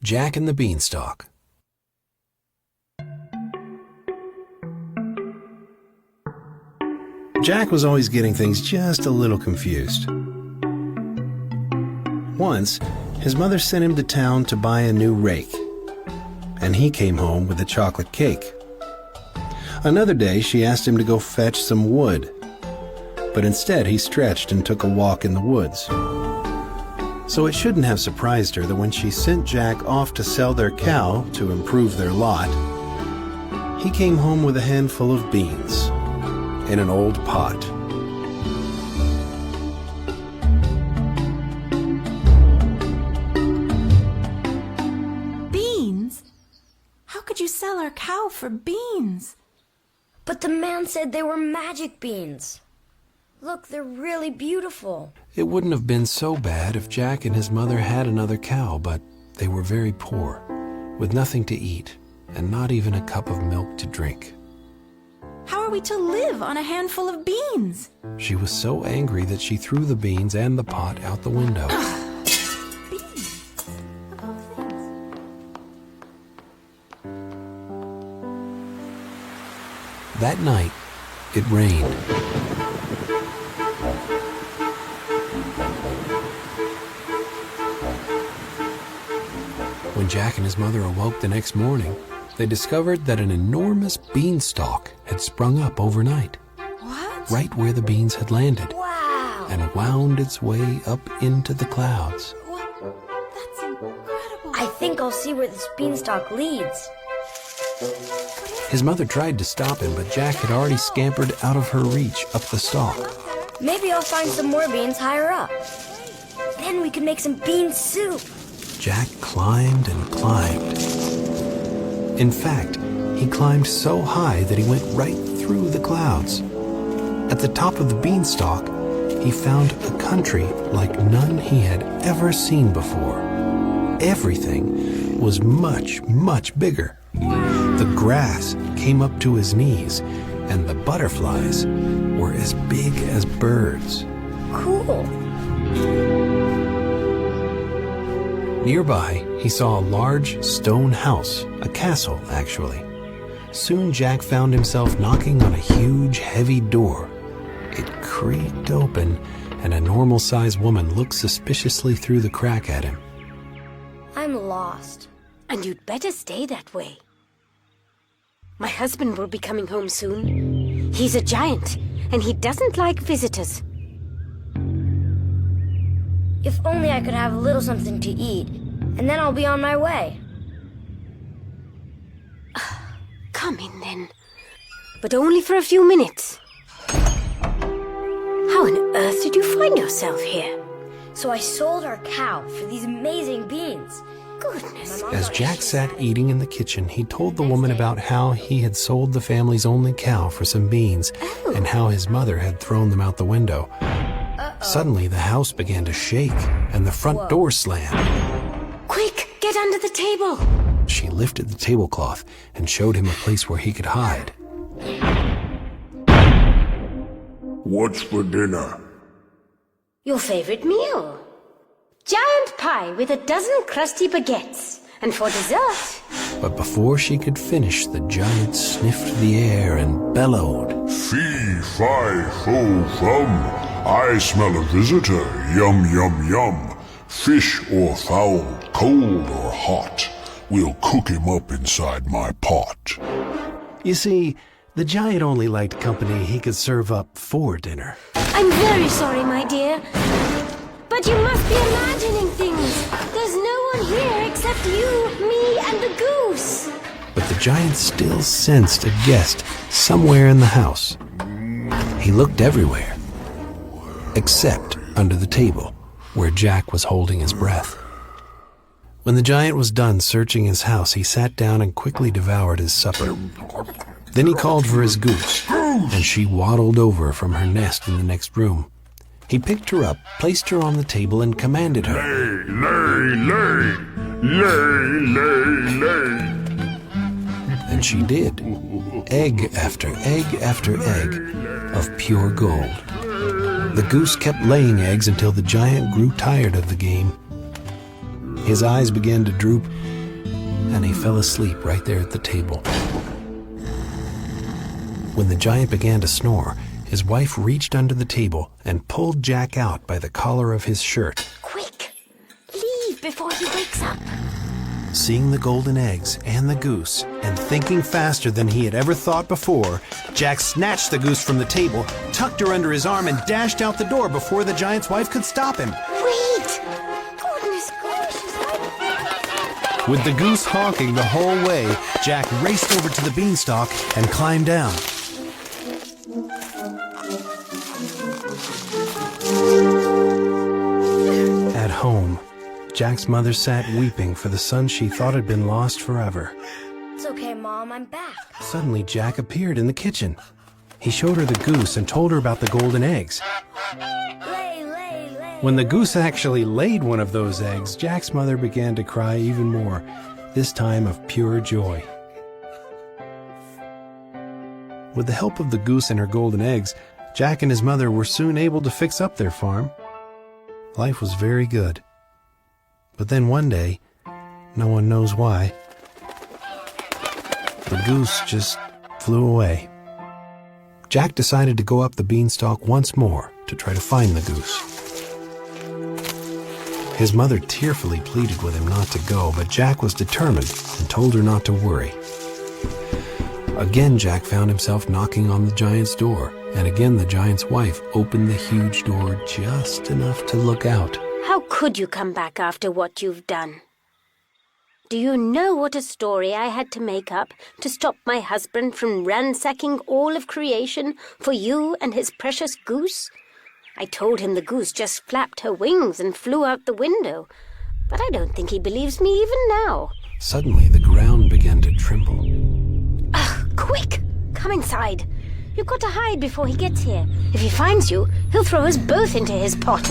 Jack and the Beanstalk. Jack was always getting things just a little confused. Once, his mother sent him to town to buy a new rake, and he came home with a chocolate cake. Another day, she asked him to go fetch some wood, but instead he stretched and took a walk in the woods. So it shouldn't have surprised her that when she sent Jack off to sell their cow to improve their lot, he came home with a handful of beans in an old pot. Beans? How could you sell our cow for beans? But the man said they were magic beans. Look, they're really beautiful. It wouldn't have been so bad if Jack and his mother had another cow, but they were very poor, with nothing to eat, and not even a cup of milk to drink. How are we to live on a handful of beans? She was so angry that she threw the beans and the pot out the window. Beans, of all things. That night, it rained. When Jack and his mother awoke the next morning, they discovered that an enormous beanstalk had sprung up overnight, What? right where the beans had landed, Wow! and wound its way up into the clouds. What? That's incredible. I think I'll see where this beanstalk leads. His mother tried to stop him, but Jack had already scampered out of her reach up the stalk. Maybe I'll find some more beans higher up. Then we can make some bean soup. Jack climbed and climbed. In fact, he climbed so high that he went right through the clouds. At the top of the beanstalk, he found a country like none he had ever seen before. Everything was much, much bigger. The grass came up to his knees, and the butterflies were as big as birds. Cool. Nearby, he saw a large stone house, a castle, actually. Soon Jack found himself knocking on a huge, heavy door. It creaked open, and a normal-sized woman looked suspiciously through the crack at him. I'm lost. And you'd better stay that way. My husband will be coming home soon. He's a giant, and he doesn't like visitors. If only I could have a little something to eat, and then I'll be on my way. Come in then, but only for a few minutes. How on earth did you find yourself here? So I sold our cow for these amazing beans. Goodness. As Jack sat eating in the kitchen, he told the woman about how he had sold the family's only cow for some beans, and how his mother had thrown them out the window. Suddenly, the house began to shake, and the front door slammed. Quick, get under the table. She lifted the tablecloth and showed him a place where he could hide. What's for dinner? Your favorite meal. Giant pie with a dozen crusty baguettes. And for dessert... But before she could finish, the giant sniffed the air and bellowed. Fee, fi, fo, fum. I smell a visitor. Yum, yum, yum. Fish or fowl, cold or hot. We'll cook him up inside my pot. You see, the giant only liked company he could serve up for dinner. I'm very sorry, my dear. But you must be imagining things. There's no one here except you, me, and the goose. But the giant still sensed a guest somewhere in the house. He looked everywhere, except under the table, where Jack was holding his breath. When the giant was done searching his house, he sat down and quickly devoured his supper. Then he called for his goose, and she waddled over from her nest in the next room. He picked her up, placed her on the table, and commanded her. Lay. And she did. Egg after egg after egg of pure gold. The goose kept laying eggs until the giant grew tired of the game. His eyes began to droop, and he fell asleep right there at the table. When the giant began to snore, his wife reached under the table and pulled Jack out by the collar of his shirt. Quick! Leave before he wakes up. Seeing the golden eggs and the goose, and thinking faster than he had ever thought before, Jack snatched the goose from the table, tucked her under his arm, and dashed out the door before the giant's wife could stop him. Wait! Goodness gracious! With the goose honking the whole way, Jack raced over to the beanstalk and climbed down. At home, Jack's mother sat weeping for the son she thought had been lost forever. It's okay, Mom, I'm back. Suddenly, Jack appeared in the kitchen. He showed her the goose and told her about the golden eggs. Lay. When the goose actually laid one of those eggs, Jack's mother began to cry even more, this time of pure joy. With the help of the goose and her golden eggs, Jack and his mother were soon able to fix up their farm. Life was very good. But then one day, no one knows why, the goose just flew away. Jack decided to go up the beanstalk once more to try to find the goose. His mother tearfully pleaded with him not to go, but Jack was determined and told her not to worry. Again, Jack found himself knocking on the giant's door, and again the giant's wife opened the huge door just enough to look out. How could you come back after what you've done? Do you know what a story I had to make up to stop my husband from ransacking all of creation for you and his precious goose? I told him the goose just flapped her wings and flew out the window, but I don't think he believes me even now. Suddenly, the ground began to tremble. Quick! Come inside. You've got to hide before he gets here. If he finds you, he'll throw us both into his pot.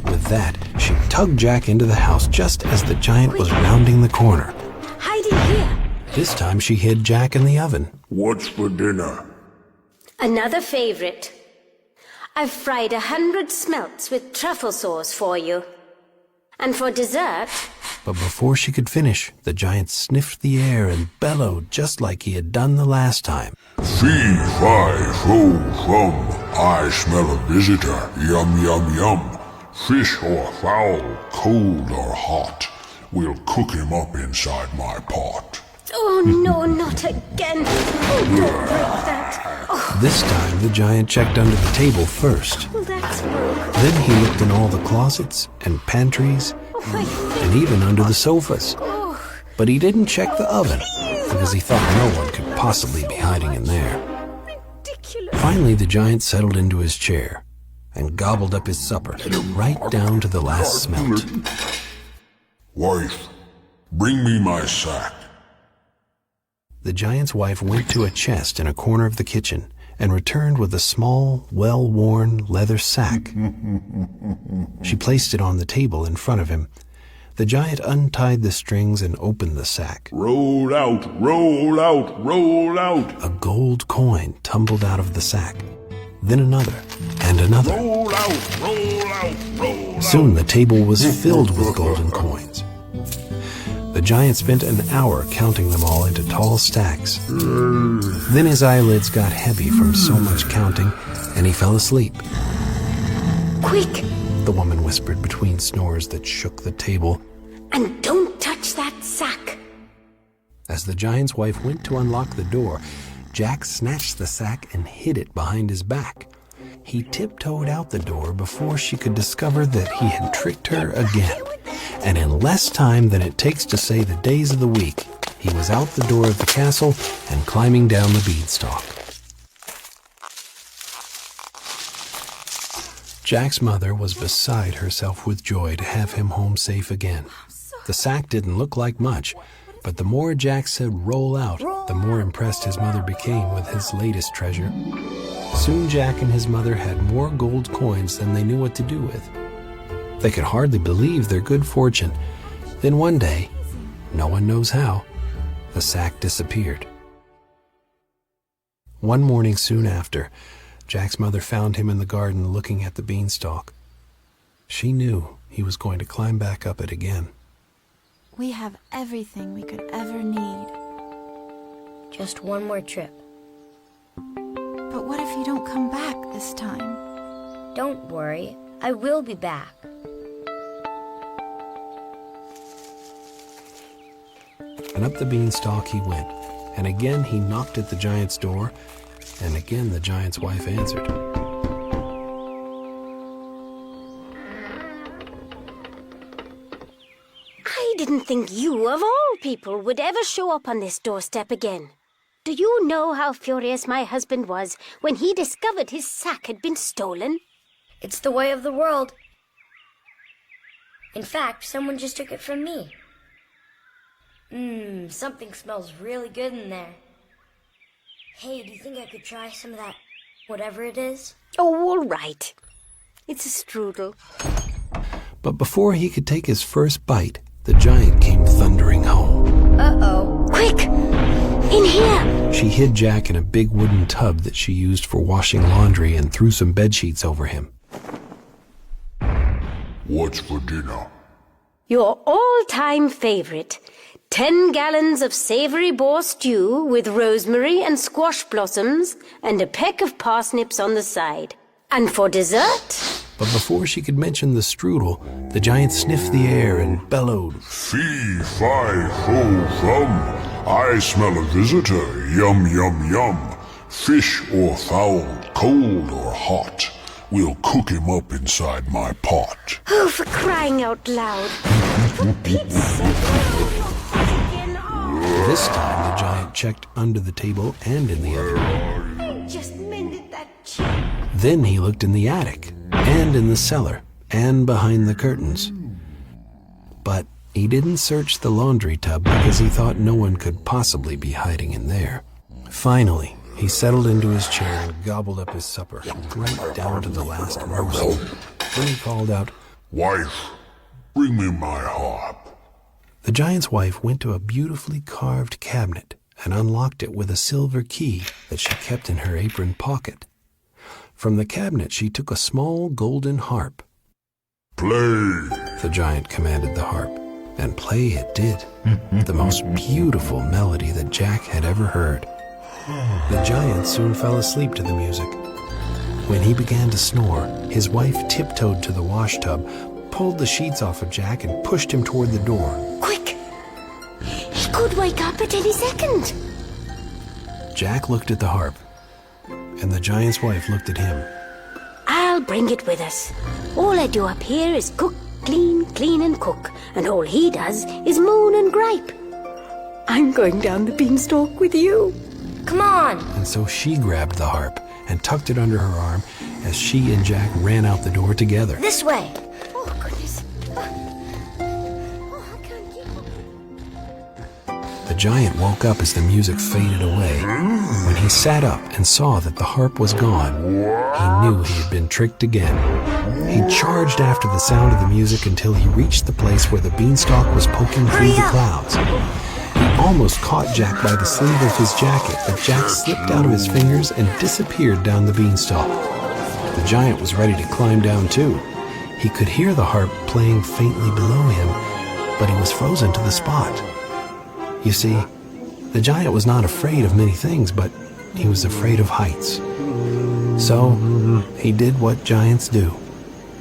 With that, she tugged Jack into the house just as the giant was rounding the corner. Hide in here. This time she hid Jack in the oven. What's for dinner? Another favorite. I've fried 100 smelts with truffle sauce for you. And for dessert... But before she could finish, the giant sniffed the air and bellowed just like he had done the last time. Fee, fi, fo, fum. I smell a visitor. Yum, yum, yum. Fish or fowl, cold or hot. We'll cook him up inside my pot. Oh, no, not again. Oh, don't break that. Oh, This time, the giant checked under the table first. that's broke. Then he looked in all the closets and pantries Oh, my feet. and even under the sofas. Oh, But he didn't check the oven because he thought no one could possibly be hiding in there. ridiculous. Finally, the giant settled into his chair and gobbled up his supper, right down to the last smelt. Wife, bring me my sack. The giant's wife went to a chest in a corner of the kitchen and returned with a small, well-worn leather sack. She placed it on the table in front of him. The giant untied the strings and opened the sack. Roll out, roll out, roll out. A gold coin tumbled out of the sack. Then another, and another. Roll out, roll out, roll out. Soon the table was filled with golden coins. The giant spent an hour counting them all into tall stacks. Then his eyelids got heavy from so much counting, and he fell asleep. Quick, The woman whispered between snores that shook the table. and don't touch that sack. As the giant's wife went to unlock the door, Jack snatched the sack and hid it behind his back. He tiptoed out the door before she could discover that he had tricked her again. And in less time than it takes to say the days of the week, he was out the door of the castle and climbing down the beanstalk. Jack's mother was beside herself with joy to have him home safe again. The sack didn't look like much, but the more Jack said roll out, the more impressed his mother became with his latest treasure. Soon Jack and his mother had more gold coins than they knew what to do with. They could hardly believe their good fortune. Then one day, no one knows how, the sack disappeared. One morning soon after, Jack's mother found him in the garden looking at the beanstalk. She knew he was going to climb back up it again. We have everything we could ever need. Just one more trip. But what if you don't come back this time? Don't worry, I will be back. And up the beanstalk he went, and again he knocked at the giant's door, and again the giant's wife answered. I didn't think you, of all people, would ever show up on this doorstep again. Do you know how furious my husband was when he discovered his sack had been stolen? It's the way of the world. In fact, someone just took it from me. Something smells really good in there. Hey, do you think I could try some of that, whatever it is? Oh, all right. It's a strudel. But before he could take his first bite, the giant came thundering home. Uh-oh. Quick! In here! She hid Jack in a big wooden tub that she used for washing laundry and threw some bedsheets over him. What's for dinner? Your all-time favorite. 10 gallons of savory boar stew with rosemary and squash blossoms and a peck of parsnips on the side. And for dessert? But before she could mention the strudel, the giant sniffed the air and bellowed. Fee, fi, fo, fum. I smell a visitor. Yum, yum, yum. Fish or fowl, cold or hot. We'll cook him up inside my pot. Oh, for crying out loud. For Pete's sake. This time the giant checked under the table and in the oven. I just mended that chip. Then he looked in the attic, and in the cellar, and behind the curtains. But he didn't search the laundry tub because he thought no one could possibly be hiding in there. Finally, he settled into his chair and gobbled up his supper, right down to the last morsel. Then he called out, Wife, bring me my harp. The giant's wife went to a beautifully carved cabinet and unlocked it with a silver key that she kept in her apron pocket. From the cabinet she took a small golden harp. Play. The giant commanded the harp, and play it did, the most beautiful melody that Jack had ever heard. The giant soon fell asleep to the music. When he began to snore, his wife tiptoed to the washtub, pulled the sheets off of Jack, and pushed him toward the door. Quick! He could wake up at any second. Jack looked at the harp, and the giant's wife looked at him. I'll bring it with us. All I do up here is cook, clean, clean and cook, and all he does is moan and gripe. I'm going down the beanstalk with you. Come on! And so she grabbed the harp and tucked it under her arm as she and Jack ran out the door together. This way! Oh, goodness. I can't keep up. The giant woke up as the music faded away. When he sat up and saw that the harp was gone, he knew he had been tricked again. He charged after the sound of the music until he reached the place where the beanstalk was poking through the clouds. He almost caught Jack by the sleeve of his jacket, but Jack slipped out of his fingers and disappeared down the beanstalk. The giant was ready to climb down too. He could hear the harp playing faintly below him, but he was frozen to the spot. You see, the giant was not afraid of many things, but he was afraid of heights. So he did what giants do.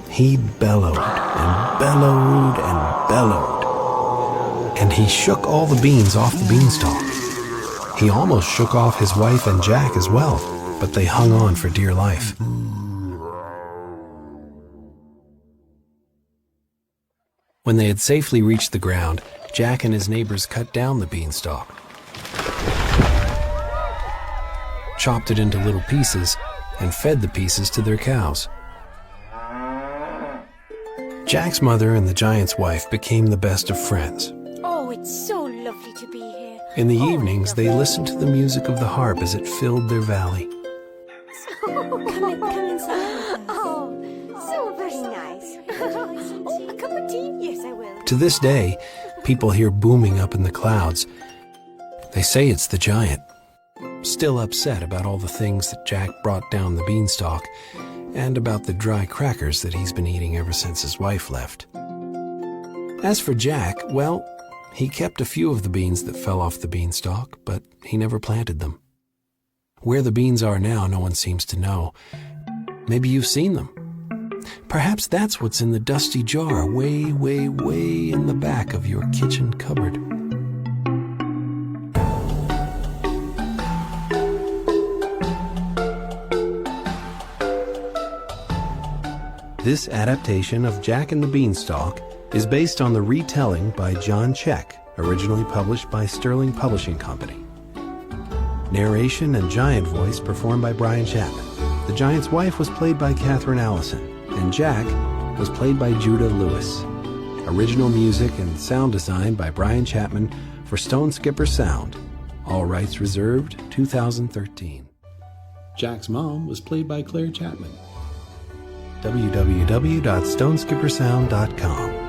He bellowed and bellowed and bellowed. And he shook all the beans off the beanstalk. He almost shook off his wife and Jack as well, but they hung on for dear life. When they had safely reached the ground, Jack and his neighbors cut down the beanstalk, chopped it into little pieces, and fed the pieces to their cows. Jack's mother and the giant's wife became the best of friends. Oh, it's so lovely to be here. In the evenings, they listened to the music of the harp as it filled their valley. Come inside. Oh, so very nice. Oh, a cup of tea? Yes, I will. To this day, people hear booming up in the clouds. They say it's the giant, still upset about all the things that Jack brought down the beanstalk and about the dry crackers that he's been eating ever since his wife left. As for Jack, well, He kept a few of the beans that fell off the beanstalk, but he never planted them. Where the beans are now, no one seems to know. Maybe you've seen them. Perhaps that's what's in the dusty jar way, way, way in the back of your kitchen cupboard. This adaptation of Jack and the Beanstalk is based on the retelling by John Check, originally published by Sterling Publishing Company. Narration and giant voice performed by Brian Chapman. The giant's wife was played by Katherine Allison, and Jack was played by Judah Lewis. Original music and sound design by Brian Chapman for Stone Skipper Sound. All rights reserved, 2013. Jack's mom was played by Claire Chapman. www.stoneskippersound.com